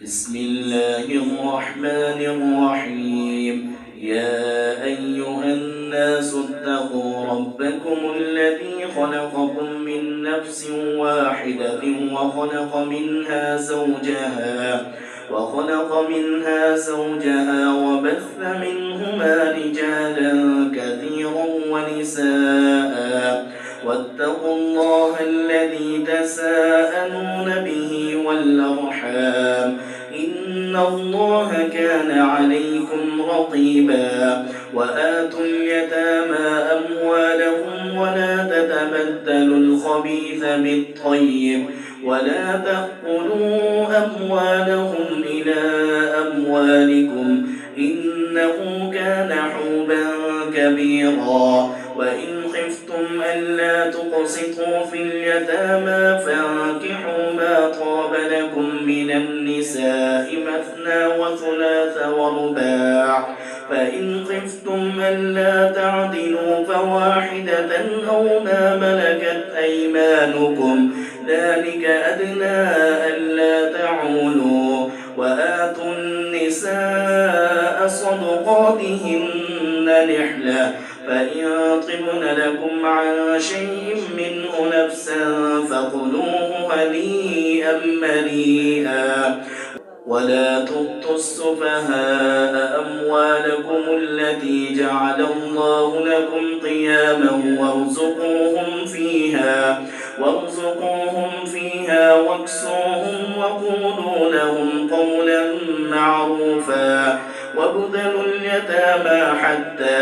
بسم الله الرحمن الرحيم. يا أيها الناس اتقوا ربكم الذي خلقكم من نفس واحدة وخلق منها زوجها وبث منهما رجالا كثيرا ونساء واتقوا الله الذي تساءلون به والأرحام إن الله كان عليكم رقيبا. وآتوا اليتامى أموالهم ولا تتبدلوا الخبيث بالطيب ولا تأكلوا أموالهم إلى أموالكم إنه كان حوبا كبيرا. وإن خفتم ألا تقسطوا في اليتامى فانكحوا ما طاب لكم من النساء مثنى وثلاث ورباع، فإن خفتم ألا تعدلوا فواحدة أو ما ملكت أيمانكم ذلك أدنى ألا تعولوا. وآتوا النساء صدقاتهن نحلة، فإن طبن لكم عن شيء منه نفسا فكلوه هنيئا مريئا. ولا تؤتوا السفهاء أموالكم التي جعل الله لكم قياما وارزقوهم فيها واكسوهم وقولوا لهم قولا معروفا. وابتلوا اليتامى حتى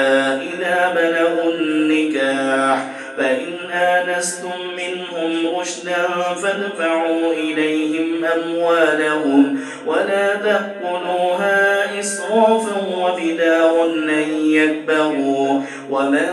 إذا بلغوا النكاح، فإن آنستم منهم رشدا فادفعوا إليهم أموالهم ولا تأكلوها إسرافا وبدارا أن يكبروا. ومن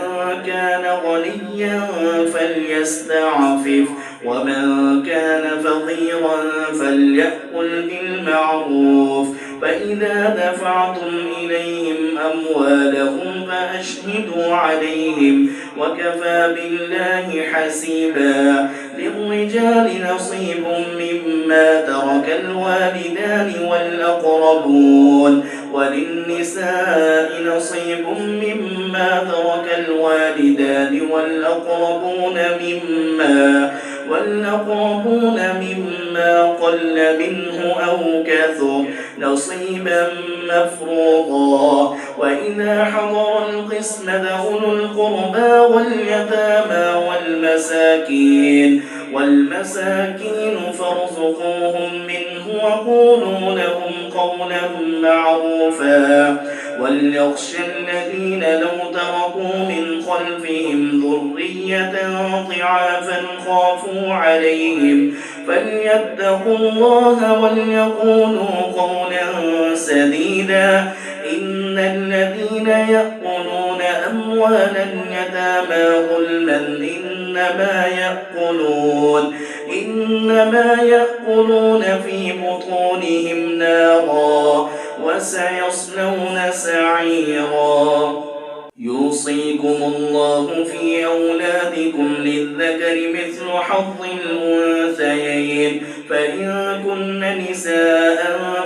كان غنيا فليستعفف ومن كان فقيرا فليأكل بالمعروف. فإذا دفعتم إليهم أموالهم فأشهدوا عليهم وكفى بالله حسيبا. للرجال نصيب مما ترك الوالدان والأقربون وللنساء نصيب مما ترك الوالدان والأقربون مما قل منه أو كثر نصيبا مفروضا. وإذا حضر القسمة أولو القربى واليتامى والمساكين فارزقوهم منه وقولوا لهم قولا معروفا. وليخشى الذين لو تركوا من خلفهم ذرية ضعافا خافوا عليهم فليتقوا الله وليقولوا قولا سديدا. إن الذين يأكلون أموال اليتامى ظلما إنما يأكلون في بطونهم نارا وسيصلون سعيرا. يوصيكم الله في أولادكم للذكر مثل حظ الأنثيين، فإن كن نساء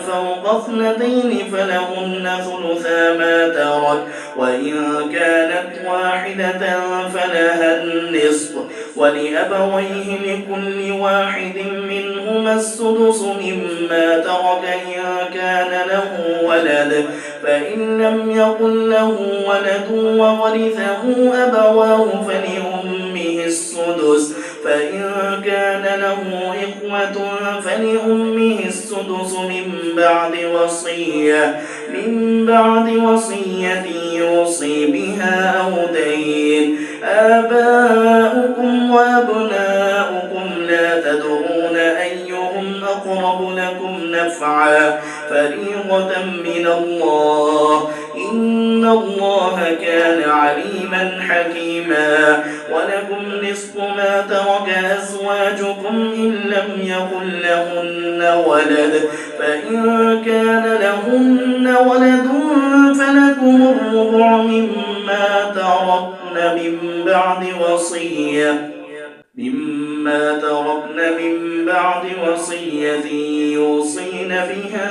فوق اثنتين فلهن ثلثا ما ترك، وإن كانت واحدة فلها النصف، ولأبويه لكل واحد منهما السدس مما ترك إن كان له ولد، فإن لم يكن له ولد وورثه أبواه فلأمه السدس، فإن كان له إخوة فلأمه السدس من بعد وصية يوصي بها أو دين. آباؤكم وأبناؤكم لا تدرون أيهم أقرب لكم نفعا فريضة من الله إن الله كان عليما حكيما. ولكم نصف ما ترك أزواجكم إن لم يكن لهن ولد، فإن كان لهن ولد فلكم الربع مما تركن من بعد وصية يوصين بها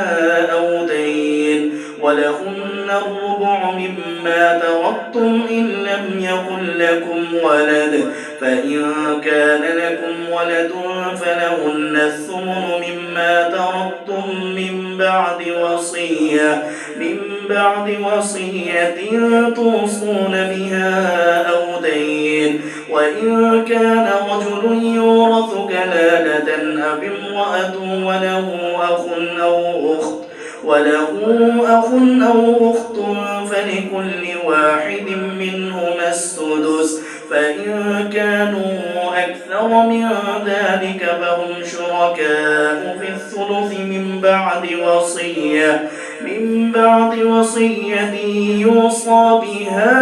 أو دين ولهن الربع مما تركتم إن لم يكن لكم ولد فإن كان لكم ولد فلهن الثمن مما تركتم من بعد وصية توصون بها أو دين وإن كان رجل يورث كلالة أو امرأة وله أخ أو أخت فلكل واحد منهما السدس فإن كانوا أكثر من ذلك فهم شركاء في الثلث من بعد وصية يوصى بها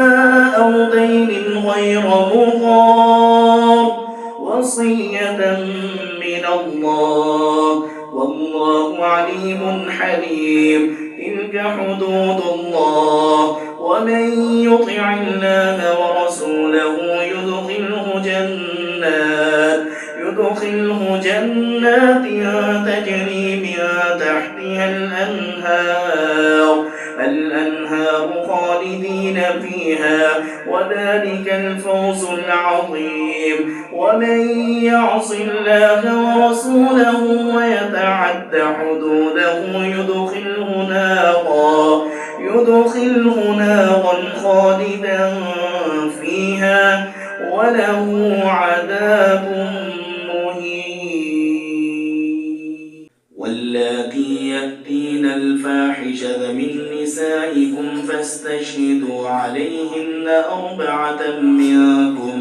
أو دين غير مضار وصية من الله والله عليم حليم. تلك حدود الله ومن يطع الله ورسوله يدخله جنات تجري من تحتها الأنهار خالدين فيها وذلك الفوز العظيم. ومن يعص الله ورسوله ويتعد حدوده يدخله نارا خالدا فيها وله عذاب مهين. واللاتي يأتين الفاحشة من نسائكم فاستشهدوا عليهن 4 منكم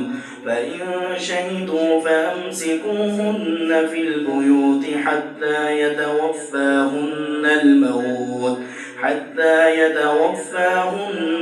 فإن شهدوا فأمسكوهن في البيوت حتى يتوفاهن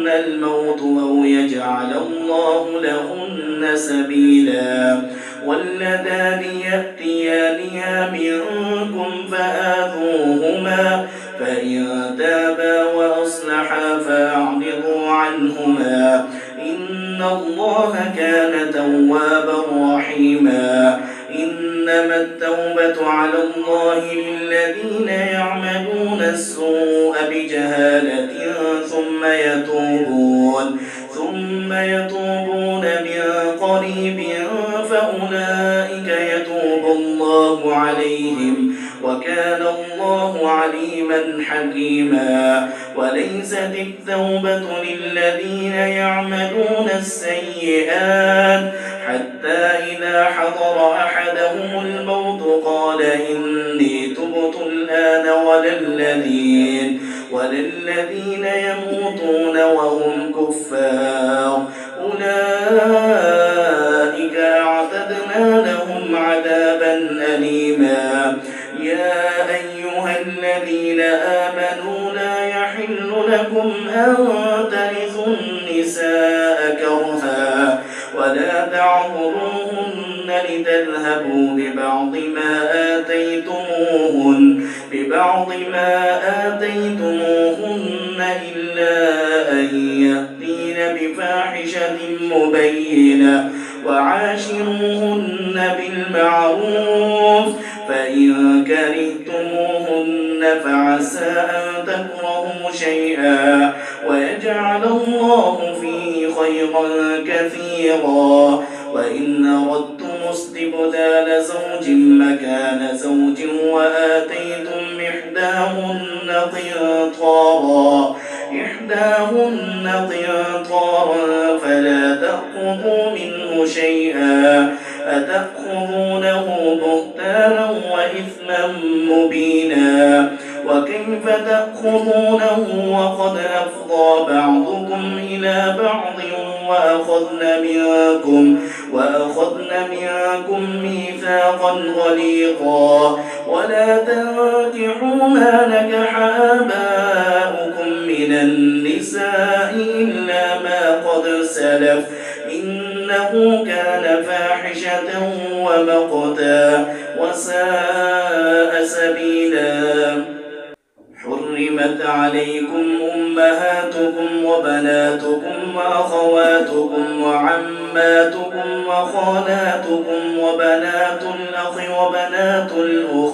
الموت أو يجعل الله لهن سبيلا. واللذان يأتيانها منكم فآذوهما فإن تابا وأصلحا فأعرضوا عنهما إن الله كان توابا رحيما. إنما التوبة على الله للذين يعملون السوء بجهالة ثم يتوبون من قريب فأولئك يتوب الله عليهم وكان الله عليما حكيما. وليست التوبة للذين يعملون السيئات حتى إذا حضر أحدهم الموت قال إني تبت الآن وللذين يموتون وهم كفار أولئك أعتدنا لهم عذابا أليما. يا أيها الذين آمنوا لا يحل لكم أن ترثوا النساء كرها ولا تعضلوهن لتذهبوا ببعض ما آتيتموهن إلا أن يأتين بفاحشة مبينة وعاشروهن بالمعروف فإن كرهتموهن فعسى أن تكرهوا شيئا ويجعل الله فيه خيرا كثيرا. وإن أردتم استبدال زوج مكان زوج وآتيتم إحداهن قنطارا فلا تأخذوا منه شيئا أتأخذونه بهتانا وإثما مبينا. وكيف تأخذونه وقد أفضى بعضكم إلى بعض وأخذن منكم ميثاقا غليظا. ولا تنكحوا ما نكح آباؤكم من النساء إلا ما قد سلف إنه كان فاحشة ومقتا وساء سبيلا. حرمت عليكم أمهاتكم وبناتكم وأخواتكم وعماتكم وخالاتكم وبنات الأخ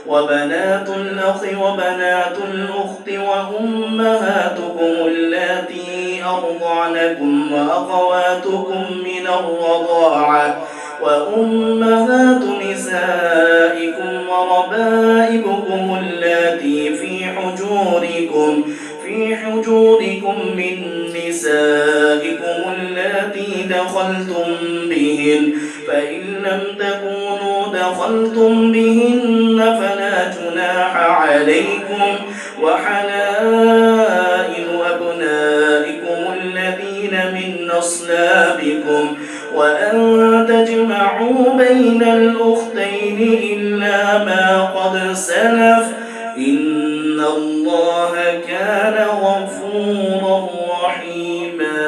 وبنات الأخ وبنات الأخت وأمهاتكم اللاتي أرضعنكم وأخواتكم من الرضاعة وأمهات نسائكم وربائبكم اللاتي في حجوركم من نسائكم اللاتي دخلتم بهن فإن لم تكونوا دخلتم بهن فلا جناح عليكم وحلائل أبنائكم الذين من أصلابكم وأن تجمعوا بين الأختين إلا ما قد سلف إن الله كان غفورا رحيما.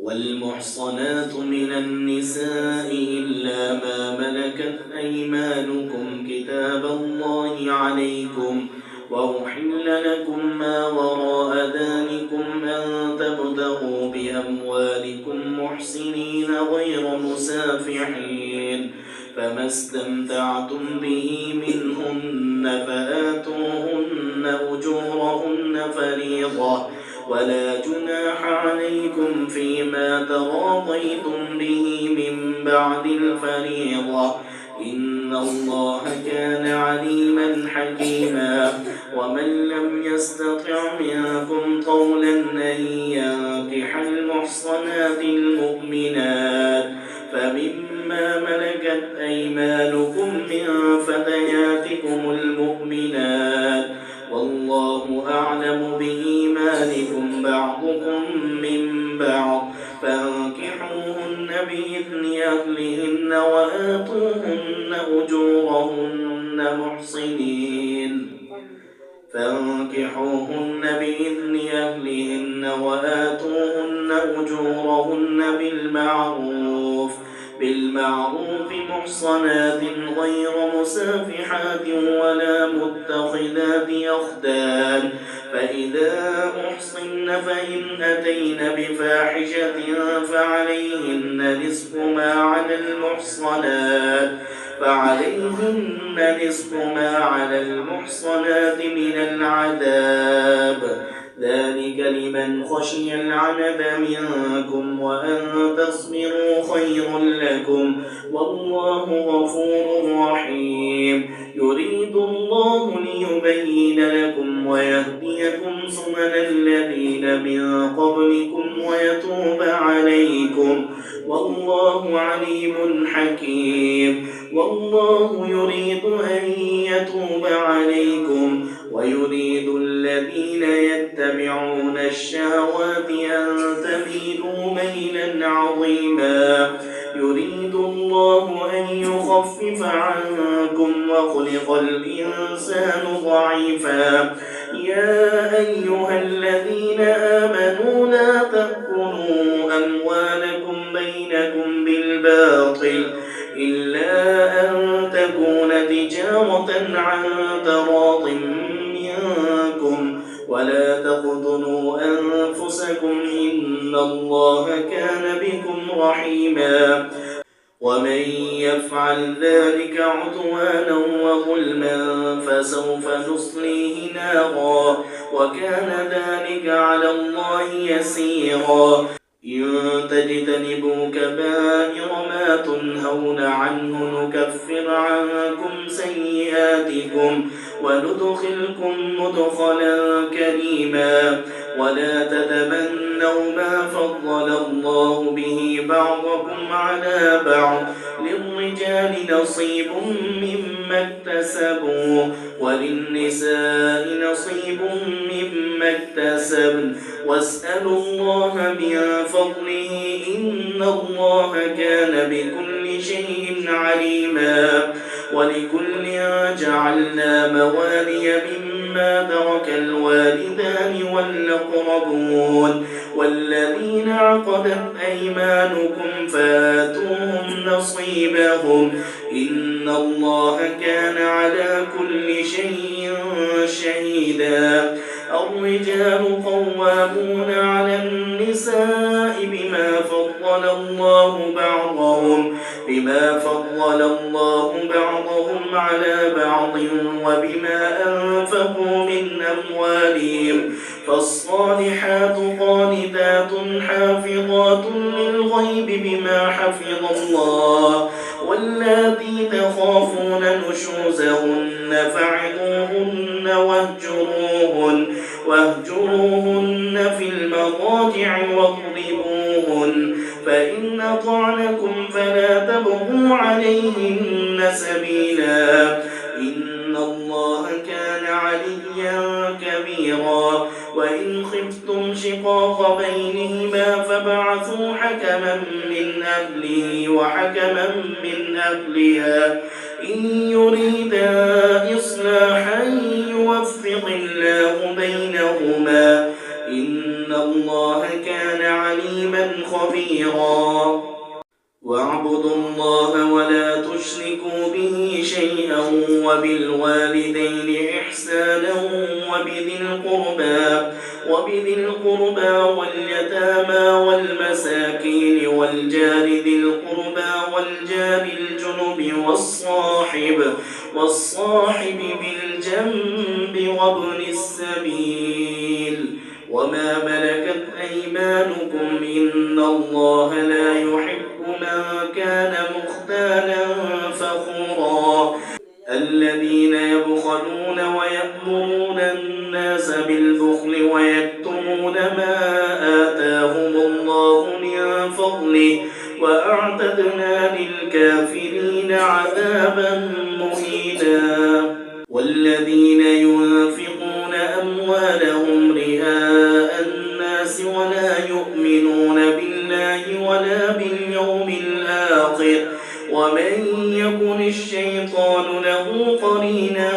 والمحصنات من النساء إلا ما ملكت أيمانكم كتاب الله عليكم وأحل لكم ما وراء ذلكم أن تبتغوا بأموالكم محسنين غير مسافحين فما استمتعتم به منهن فآتوهن أجورهن فريضة ولا جناح عليكم فيما تراضيتم به من بعد الفريضة إن الله كان عليما حكيما. ومن لم يستطع منكم قولا أن ينكح المحصنات المؤمنات فمما ملكت أيمانكم من فتياتكم المؤمنات والله أعلم بإيمانكم بعضكم من بعض فانكحوهن بإذن أهلهن وآتوهن أجورهن بالمعروف محصنات غير مسافحات ولا متخذات أخدان فإذا أحصن فإن أتين بفاحشة فعليهن نصف ما على المحصنات من العذاب ذلك لمن خشي العنت منكم وأن تصبروا خير لكم والله غفور رحيم. يريد الله ليبين لكم ويهديكم سنن الذين من قبلكم ويتوب عليكم والله عليم حكيم. والله يريد أن يتوب عليكم ويريد الذين يتبعون الشهوات أن تميلوا ميلا عظيما. يريد الله أن يخفف عنكم وخلق الإنسان ضعيفا. يا أيها الذين آمنوا لا تأكلوا أموالكم بينكم بالباطل إلا أن تكون تجارة عن تراض منكم ولا تقتلوا أنفسكم إن الله كان بكم رحيما. ومن يفعل ذلك عدوانا وظلما فسوف نصليه نارا وكان ذلك على الله يسيرا. إن تجتنبوا كبائر ما تنهون عنه نكفر عنكم سيئاتكم وندخلكم مدخلا كريما. ولا تتمنوا ما فضل الله به بعضكم على بعض للرجال نصيب مما اكتسبوا وللنساء نصيب مما اكتسبن واسألوا الله من فضله إن الله كان بكل شيء عليما. ولكل جعلنا موالي مما ترك الوالدان والأقربون والذين عقدت أيمانكم فآتوهم نصيبهم إن الله كان على كل شيء شهيدا. الرجال قوامون على النساء بما فضل الله بعضهم بعضهم على بعض وبما أنفقوا من أموالهم فالصالحات قانتات حافظات للغيب بما حفظ الله واللاتي تخافون نشوزهن فعظوهن واهجروهن في المضاجع واضربوهن فإن أطعنكم فلا تبغوا عليهن سبيلا إن الله كان عليا كبيرا وإن خفتم شقاق بينهما فبعثوا حكما من أهله وحكما من أهلها إن يريدا إصلاحا يوفق الله بينهما إن الله كان عليما خبيرا واعبدوا الله ولا تشركوا به شيئا وبالوالدين إحسانا وبذي القربى واليتامى والمساكين والجار ذي القربى والجار الجنب والصاحب بالجنب وابن السبيل وما ملكت أيمانكم إن الله لا يحب من كان مختالا فخورا الذين يبخلون ويأمرون الناس بالبخل ويكتمون ما آتاهم الله من فضله وأعتدنا للكافرين عذابا مهينا والذين ينفقون أموالهم رئاء الناس ولا يؤمنون بالله ولا باليوم الآخر ومن يكن الشيطان له قرينا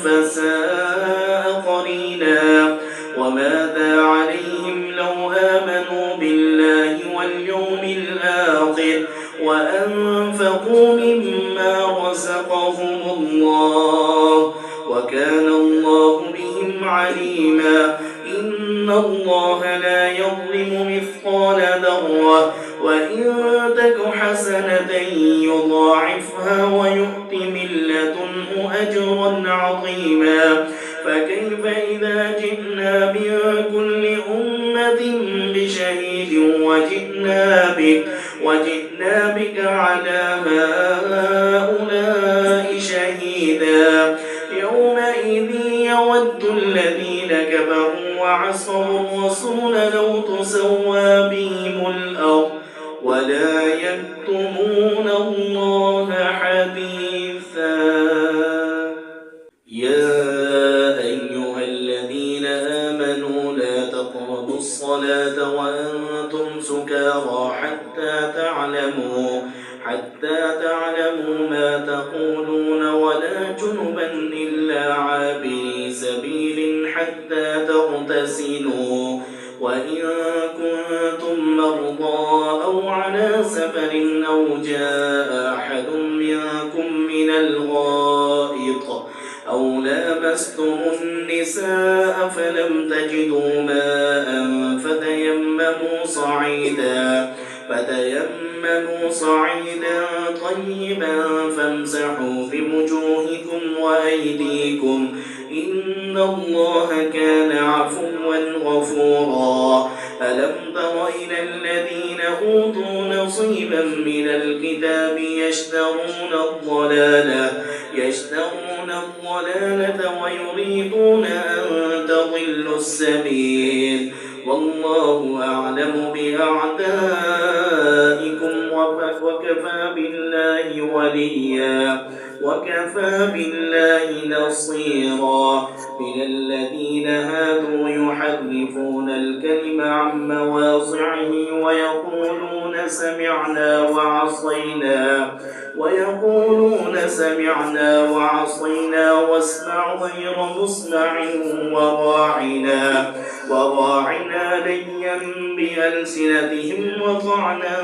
فساء قرينا وماذا عليهم لو آمنوا بالله واليوم الآخر وأنفقوا مما رزقهم الله وكان الله بهم عليما إن الله لا يظلم مثقال ذرة وإن تك حسنة يضاعفها ويؤت من لدنه أجرا عظيما فكيف إذا جئنا من كل أمة بشهيد وجئنا بك على هؤلاء شهيدا يومئذ يود الذين كفروا وعصوا الرسول لو تسوى بهم الأرض ولا يكتمون الله حديثا يا أيها الذين آمنوا لا تقربوا الصلاة وأنتم سكارى حتى تعلموا ما تقولون ولا جنبا إلا عابري سبيل حتى تغتسلوا وإن كنتم مرضى أو على سفر أو جاء أحد منكم من الغائط أو لامستم النساء فلم تجدوا ماء فتيمموا صعيدا طيبا فامسحوا بوجوهكم وأيديكم إن الله كان عفوا غفورا ألم تر إلى الذين أوتوا نصيبا من الكتاب يشترون الضلالة ويريدون أن تضلوا السبيل والله أعلم بأعدائكم وكفى بالله وليا وكفى بالله نصيرا من الذين هادوا يحرفون الكلم عن مواضعه ويقولون سمعنا وعصينا واسمع غير مسمع وراعنا ليا بألسنتهم وطعنا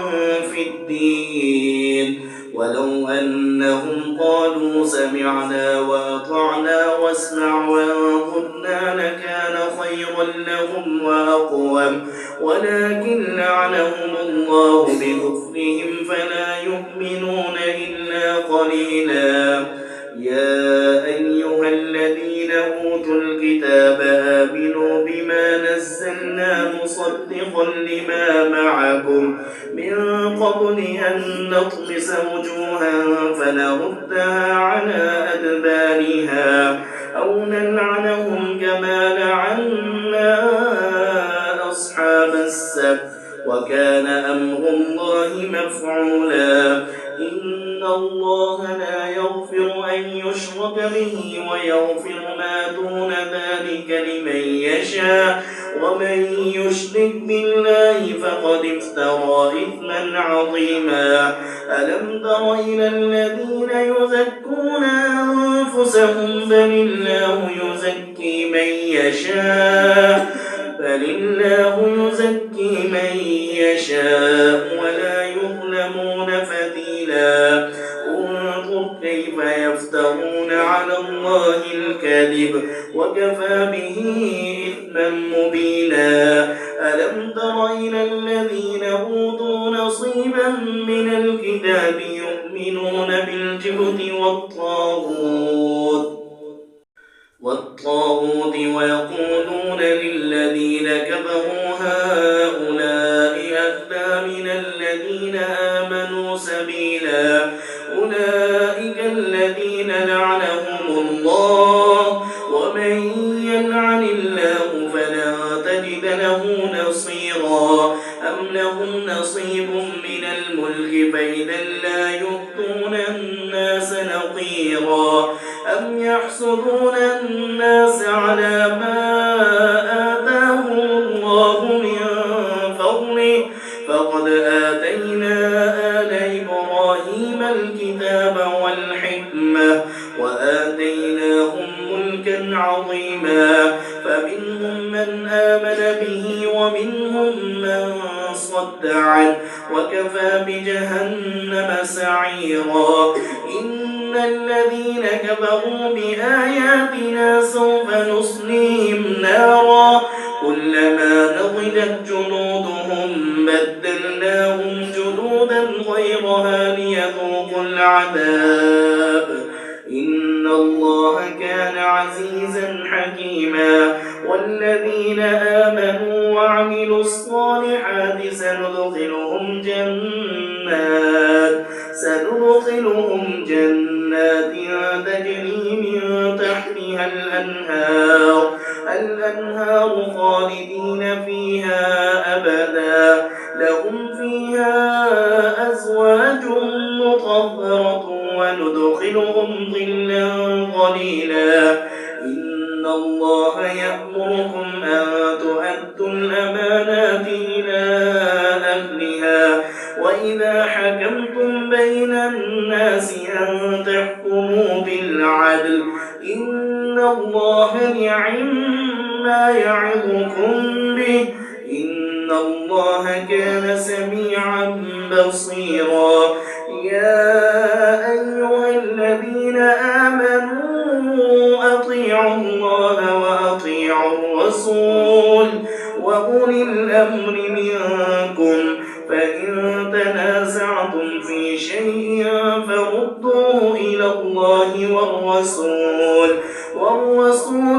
في الدين ولو أنهم قالوا سمعنا وأطعنا واسمع وانظرنا لكان خيرا لهم وأقوم ولكن لعنهم الله بكفرهم فلا يؤمنون إلا قليلا يا الكتاب آمنوا بما نزلنا مصدقا لما معكم من قبل أن نطمس وجوها فنردها على أدبارها أو نلعنهم كما لعنا أصحاب السبت وكان أمر الله مفعولا إن الله لا يغفر أن يشرك به ويغفر ما دون ذلك لمن يشاء ومن يشرك بالله فقد افترى إثما عظيما ألم تر إلى الذين يزكون أنفسهم بل الله يزكي من يشاء ولا يظلمون فتيلا انظر كيف يفترون على الله الكذب وكفى به إثما مبينا ألم تر إلى الذين أوتوا نصيبا من الكتاب يؤمنون بالجبت والطاغوت ويقولون للذين كفروا هؤلاء أهدى من الذين آمنوا سبيلا أولئك الذين لعنهم الله ومن يلعن الله فلا تجد له نصيرا أم لهم نصيب من الملك فإذا لا يؤتون الناس نقيرا أم يحسدون الناس على ما آتاهم الله من فضله فقد آتينا آل إبراهيم الكتاب والحكمة وآتيناهم ملكا عظيما فمنهم من آمن به ومنهم من صد عنه وكفى بجهنم سعيرا إن الذين كفروا بآياتنا سوف نصليهم نارا كلما نضجت جنودهم بدلناهم جنودا غيرها ليذوقوا العذاب إن الله كان عزيزا حكيما والذين آمنوا وعملوا الصالحات سندخلهم جنات تجري من تحتها الأنهار خالدين فيها أبدا لهم فيها أزواج مطهرة وندخلهم ظلا ظليلا إن الله يأمركم أن تؤدوا الأمانات إلى أهلها وإذا حكمتم بين الناس أن تحكموا بالعدل إن الله نعم يعظكم به إن الله كان سميعا بصيرا يا أيها الذين آمنوا أطيعوا الله وأطيعوا الرسول وأولي الأمر منكم فإن تنازعتم في شيء فردوه إلى الله والرسول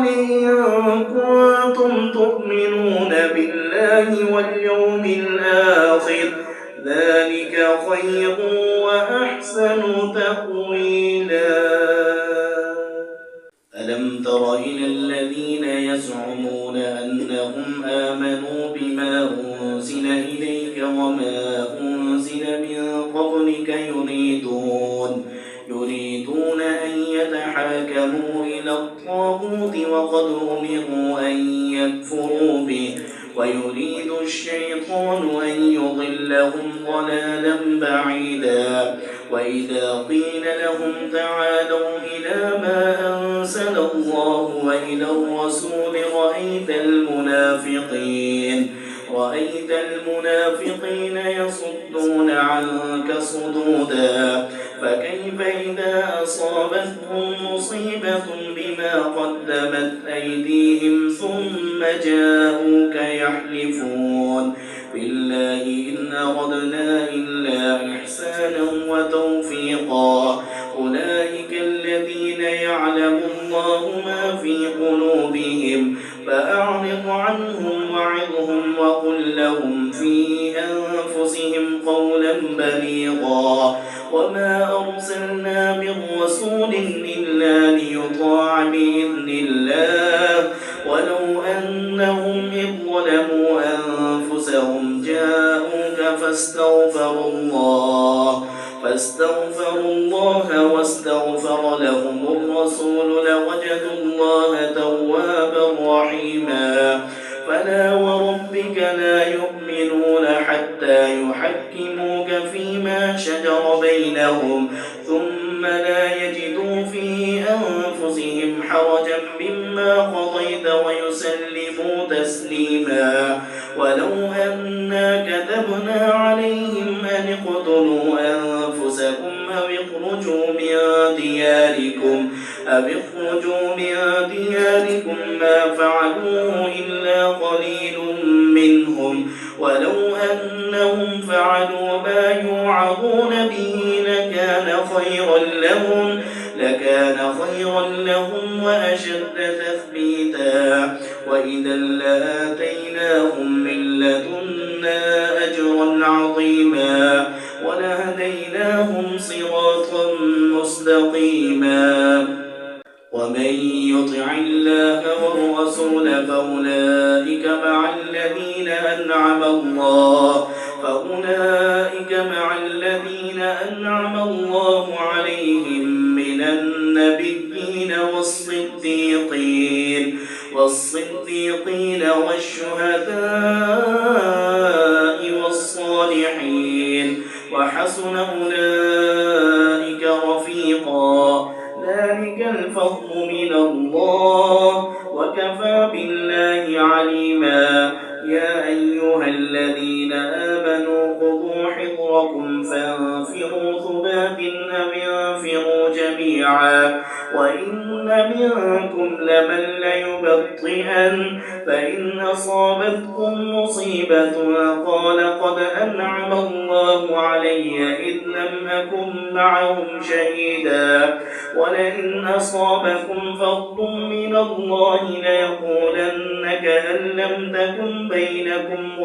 إن كنتم تؤمنون بالله واليوم الآخر ذلك خير وأحسن تأويلا ألم تر إلى الذين يزعمون أنهم آمنوا بما أنزل إليك وما أنزل من قبلك يريدون أن يتحاكموا إلى الطاغوت وقد أمروا أن يكفروا به ويريد الشيطان أن يضلهم ضلالا بعيدا وإذا قيل لهم تعالوا إلى ما أنزل الله وإلى الرسول رأيت المنافقين يصدون عنك صدودا فكيف إذا أصابتهم مصيبة بما قدمت أيديهم ثم جاءوك يحلفون بالله إن أردنا إلا إحسانا وتوفيقا أولئك الذين يعلم الله ما في قلوبهم عليهم فأعرض عنهم وعظهم وقل لهم في أنفسهم قولا بليغا وما أرسلنا من رسول إلا ليطاع بإذن الله ولو أنهم إذ ظلموا أنفسهم جاءوك فاستغفروا الله واستغفر لهم الرسول لوجدوا الله توابا رحيما فلا وربك لا يؤمنون حتى يحكموك فيما شجر بينهم ثم لا يجدوا في أنفسهم حرجا مما قضيت ويسلموا تسليما ولو أنا كتبنا عليهم أن اقتلوا أنفسكم أو اخرجوا من دياركم ما فعلوه إلا قليل منهم ولو أنهم فعلوا ما يوعظون به لكان خيرا لهم وأشد تثبيتا وإذا لآتيناهم من لدنا أجرا عظيما ولهديناهم صراطا مستقيما ومن يطع الله والرسول فأولئك مع الذين أنعم الله عليهم من النبيين والصديقين والشهداء والصالحين وحسن أولئك رفيقا ذلك الفضل من الله وكفى بالله عليما يا أيها الذين آمنوا خذوا حذركم فانفروا ثبات أو انفروا جميعا وإن منكم لمن ليبطئن فإن أصابتكم مصيبة قال قد أنعم الله علي إذ لم أكن معهم شهيدا ولئن أصابكم فضل من الله ليقولن كأن لم تكن بينكم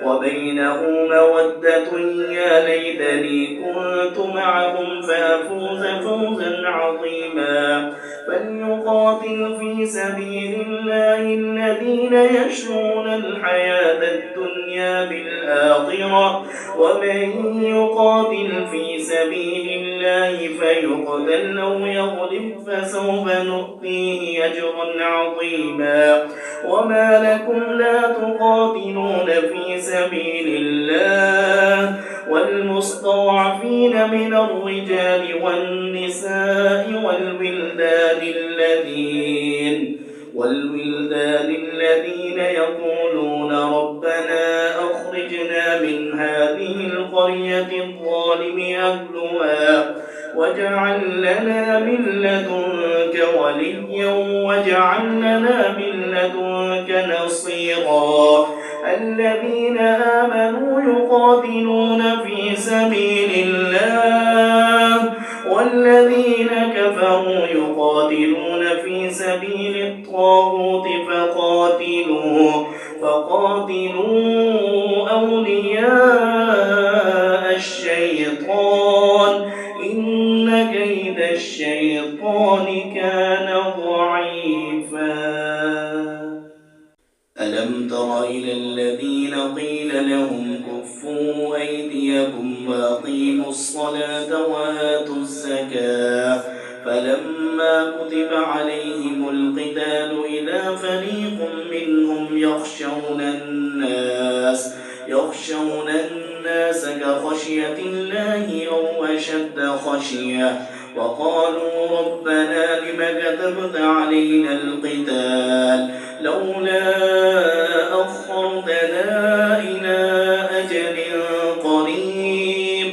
وبينه مودة يا ليتني كنت معهم فأفوز فوزا عظيما فليقاتل في سبيل الله الذين يشرون الحياة الدنيا بالآخرة ومن يقاتل في سبيل الله فيقتل أو يغلب فسوف نؤتيه أجرا عظيما وما لكم لا تقاتلون في سبيل الله والمستضعفين من الرجال والنساء والولدان الذين يقولون ربنا أخرجنا من هذه القرية الظالم أهلها واجعل لنا من لدنك وليا واجعل لنا من لدنك نصيرا الذين آمنوا يقاتلون في سبيل الله والذين كفروا يقاتلون في سبيل الطاغوت فقاتلوا أولياء الشيطان إن كيد الشيطان كان ضعيفا ألم تر إلى الذين قيل لهم كفوا أيديكم وأقيموا الصلاة وآتوا الزكاة فلما كتب عليهم القتال إذا فريق منهم يخشون الناس كخشية الله أو أشد خشية وقالوا ربنا لم كتبت علينا القتال لولا أخرتنا إلى أجل قريب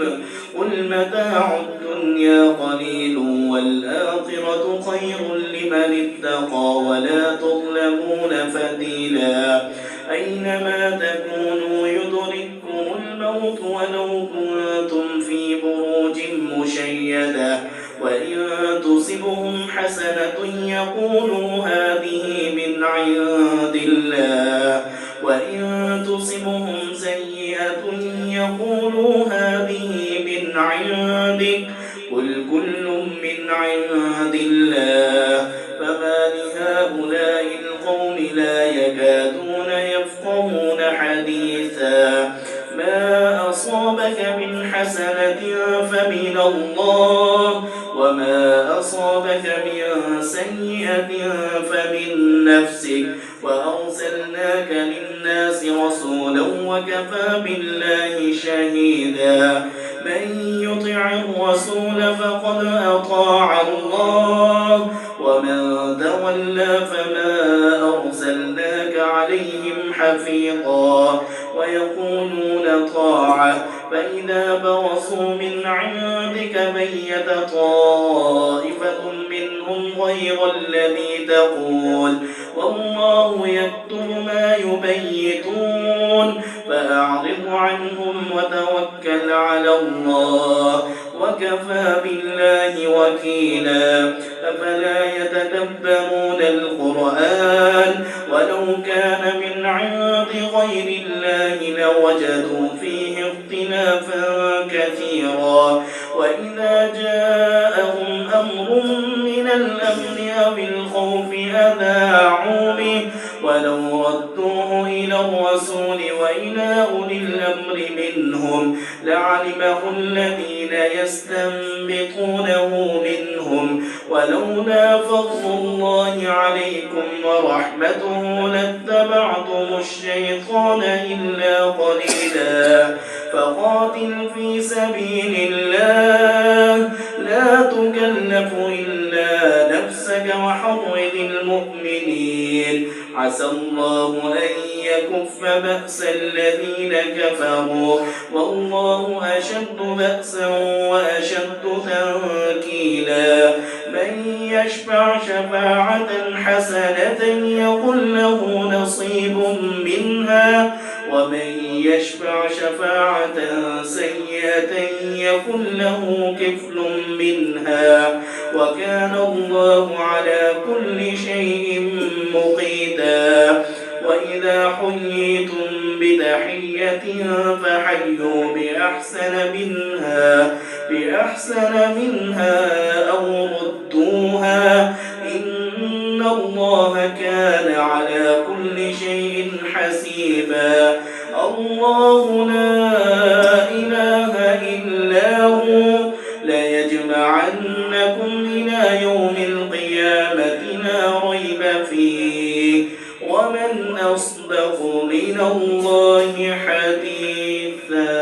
قل متاع الدنيا قليل والآخرة خير لمن اتقى ولا تظلمون فتيلا أينما تكونوا يدرككم الموت ولو كنتم في بروج مشيدة وإن تصبهم حسنة يقولوا هذه هؤلاء القوم لا يكادون يفقهون حديثا ما أصابك من حسنة فمن الله وما أصابك من سيئة فمن نفسك وأرسلناك للناس رسولا وكفى بالله شهيدا من يطع الرسول فقد أطاع الله ومن تولى فما أرسلناك عليهم حفيظا ويقولون طاعة فإذا برزوا من عندك بيت طائفة منهم غير الذي تقول والله يكتب ما يبيتون فأعرض عنهم وتوكل على الله وكفى بالله وكيلا أفلا يتدبرون القرآن ولو كان من عند غير الله لوجدوا فيه اختلافا كثيرا وإذا جاءهم أمر من الأمن أو الخوف أذاعوا به ولو ردوه إلى الرسول وإلى أولي الأمر منهم لعلمه الذين يستنبطونه منهم ولولا فضل الله عليكم ورحمته لاتبعتم الشيطان إلا قليلا فقاتل في سبيل الله لا تكلف إلا نفسك وحرض المؤمنين عسى الله أن يكف بأس الذين كفروا والله أشد بأسا وأشد تنكيلا من يشفع شفاعة حسنة يكن له نصيب منها ومن يشفع شفاعة سيئة يكن له كفل منها وكان الله على كل شيء مقيتا وإذا حييتم بتحية فحيوا بأحسن منها أو ردوها إن الله كان على كل شيء حسيبا الله لا إله إلا هو ليجمعنكم إلى يوم القيامة لا ريب فيه ومن أصدق من الله حديثا